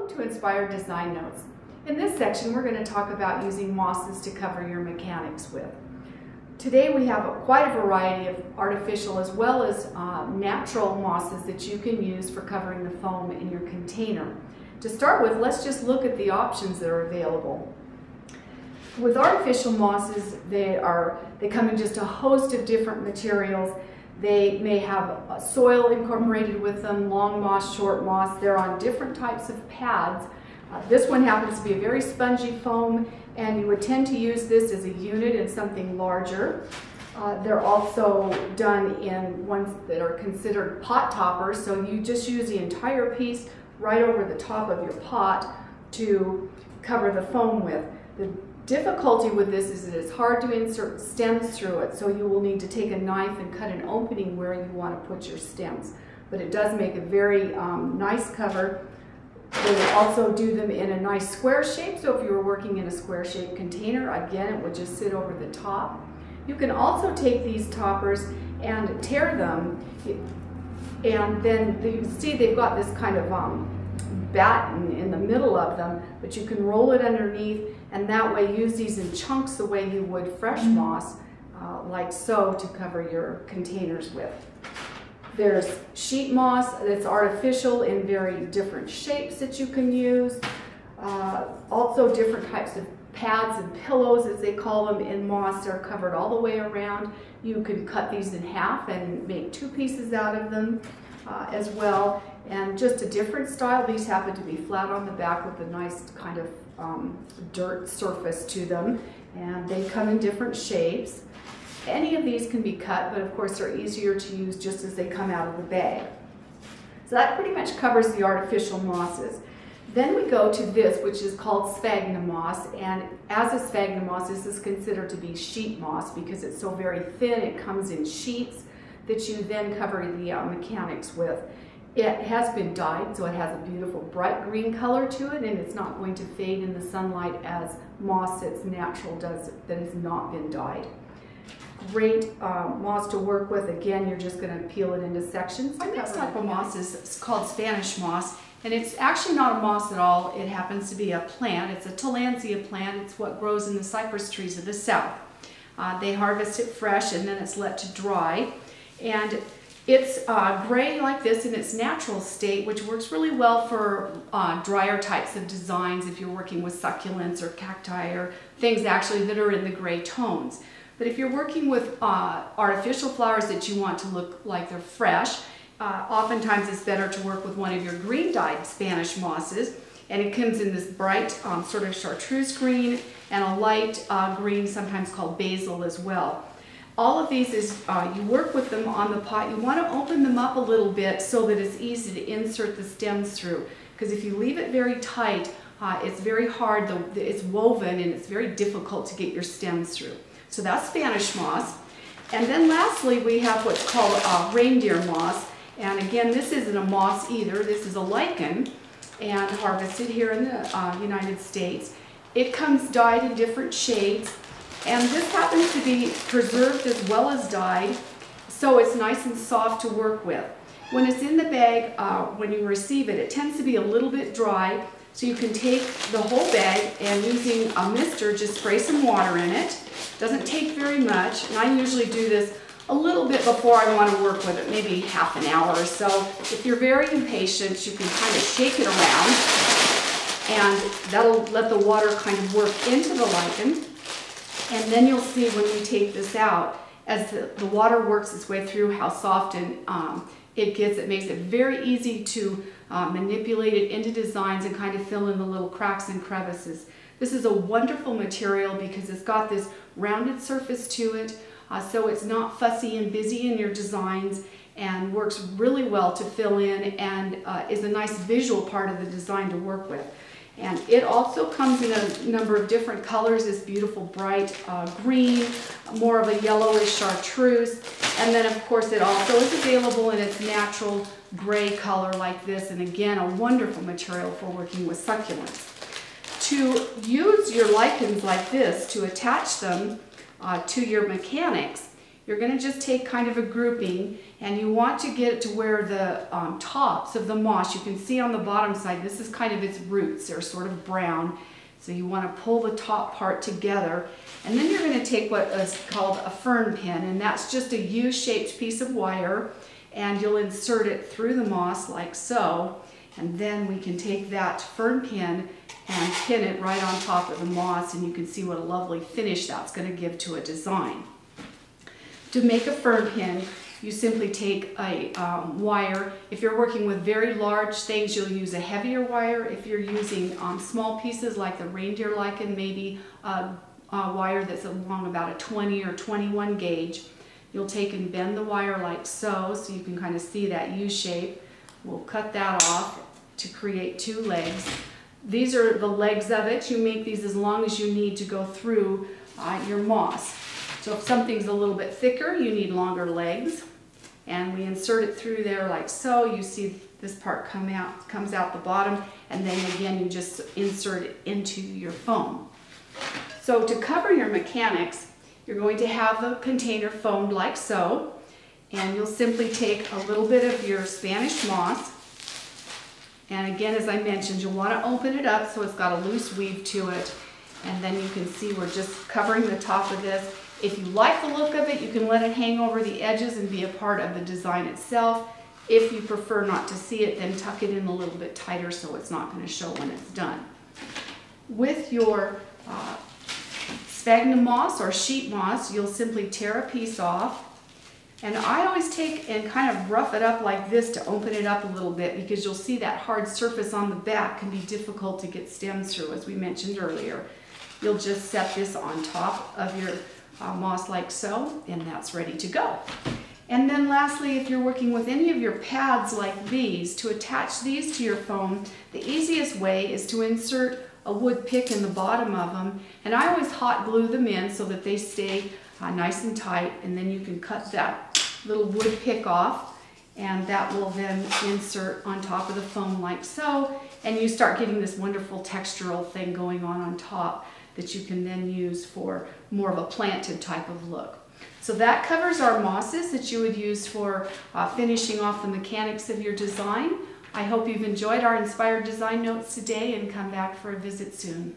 Welcome to Inspired Design Notes. In this section, we're going to talk about using mosses to cover your mechanics with. Today we have quite a variety of artificial as well as natural mosses that you can use for covering the foam in your container. To start with, let's just look at the options that are available. With artificial mosses, they come in just a host of different materials. They may have soil incorporated with them, long moss, short moss. They're on different types of pads. This one happens to be a very spongy foam, and you would tend to use this as a unit in something larger. They're also done in ones that are considered pot toppers, so you just use the entire piece right over the top of your pot to cover the foam with. The difficulty with this is that it's hard to insert stems through it, so you will need to take a knife and cut an opening where you want to put your stems. But it does make a very nice cover. They will also do them in a nice square shape, so if you were working in a square shaped container, again, it would just sit over the top. You can also take these toppers and tear them, and then you see they've got this kind of batten in the middle of them, but you can roll it underneath, and that way use these in chunks the way you would fresh moss, like so, to cover your containers with. There's sheet moss that's artificial in very different shapes that you can use. Also different types of pads and pillows, as they call them, in moss. They're covered all the way around. You can cut these in half and make two pieces out of them as well. And just a different style. These happen to be flat on the back with a nice kind of dirt surface to them. And they come in different shapes. Any of these can be cut, but of course they're easier to use just as they come out of the bag. So that pretty much covers the artificial mosses. Then we go to this, which is called sphagnum moss, and as a sphagnum moss, this is considered to be sheet moss because it's so very thin. It comes in sheets that you then cover the mechanics with. It has been dyed, so it has a beautiful bright green color to it, and it's not going to fade in the sunlight as moss that's natural does that has not been dyed. Great moss to work with. Again, you're just going to peel it into sections. Our next type of moss is called Spanish moss, and it's actually not a moss at all. It happens to be a plant. It's a tillandsia plant. It's what grows in the cypress trees of the south. They harvest it fresh, and then it's let to dry. And it's gray like this in its natural state, which works really well for drier types of designs if you're working with succulents or cacti or things actually that are in the gray tones. But if you're working with artificial flowers that you want to look like they're fresh, oftentimes it's better to work with one of your green dyed Spanish mosses. And it comes in this bright sort of chartreuse green and a light green, sometimes called basil as well. All of these is, you work with them on the pot. You want to open them up a little bit so that it's easy to insert the stems through. Because if you leave it very tight, it's very hard, it's woven, and it's very difficult to get your stems through. So that's Spanish moss. And then lastly, we have what's called reindeer moss. And again, this isn't a moss either. This is a lichen and harvested here in the United States. It comes dyed in different shades. And this happens to be preserved as well as dyed, so it's nice and soft to work with. When it's in the bag, when you receive it, it tends to be a little bit dry, so you can take the whole bag and using a mister, just spray some water in it. Doesn't take very much, and I usually do this a little bit before I want to work with it, maybe half an hour or so. If you're very impatient, you can kind of shake it around, and that'll let the water kind of work into the lichen. And then you'll see when we take this out, as the water works its way through, how soft and it gets. It makes it very easy to manipulate it into designs and kind of fill in the little cracks and crevices. This is a wonderful material because it's got this rounded surface to it, so it's not fussy and busy in your designs, and works really well to fill in, and is a nice visual part of the design to work with. And it also comes in a number of different colors, this beautiful bright green, more of a yellowish chartreuse. And then of course it also is available in its natural gray color like this. And again, a wonderful material for working with succulents. To use your lichens like this, to attach them to your mechanics, you're going to just take kind of a grouping, and you want to get it to where the tops of the moss, you can see on the bottom side, this is kind of its roots. They're sort of brown. So you want to pull the top part together, and then you're going to take what is called a fern pin, and that's just a U-shaped piece of wire, and you'll insert it through the moss like so, and then we can take that fern pin and pin it right on top of the moss, and you can see what a lovely finish that's going to give to a design. To make a fern pin, you simply take a wire. If you're working with very large things, you'll use a heavier wire. If you're using small pieces like the reindeer lichen, maybe a wire that's along about a 20 or 21 gauge, you'll take and bend the wire like so you can kind of see that U shape. We'll cut that off to create two legs. These are the legs of it. You make these as long as you need to go through your moss. So if something's a little bit thicker, you need longer legs. And we insert it through there like so. You see this part comes out the bottom, and then again you just insert it into your foam. So to cover your mechanics, you're going to have the container foamed like so, and you'll simply take a little bit of your Spanish moss, and again, as I mentioned, you'll want to open it up so it's got a loose weave to it, and then you can see we're just covering the top of this. If you like the look of it, you can let it hang over the edges and be a part of the design itself. If you prefer not to see it, then tuck it in a little bit tighter so it's not going to show when it's done. With your sphagnum moss or sheet moss, you'll simply tear a piece off. And I always take and kind of rough it up like this to open it up a little bit, because you'll see that hard surface on the back can be difficult to get stems through, as we mentioned earlier. You'll just set this on top of your moss like so, and that's ready to go. And then lastly, if you're working with any of your pads like these, to attach these to your foam, the easiest way is to insert a wood pick in the bottom of them, and I always hot glue them in so that they stay nice and tight, and then you can cut that little wood pick off, and that will then insert on top of the foam like so, and you start getting this wonderful textural thing going on top that you can then use for more of a planted type of look. So that covers our mosses that you would use for finishing off the mechanics of your design. I hope you've enjoyed our inspired design notes today and come back for a visit soon.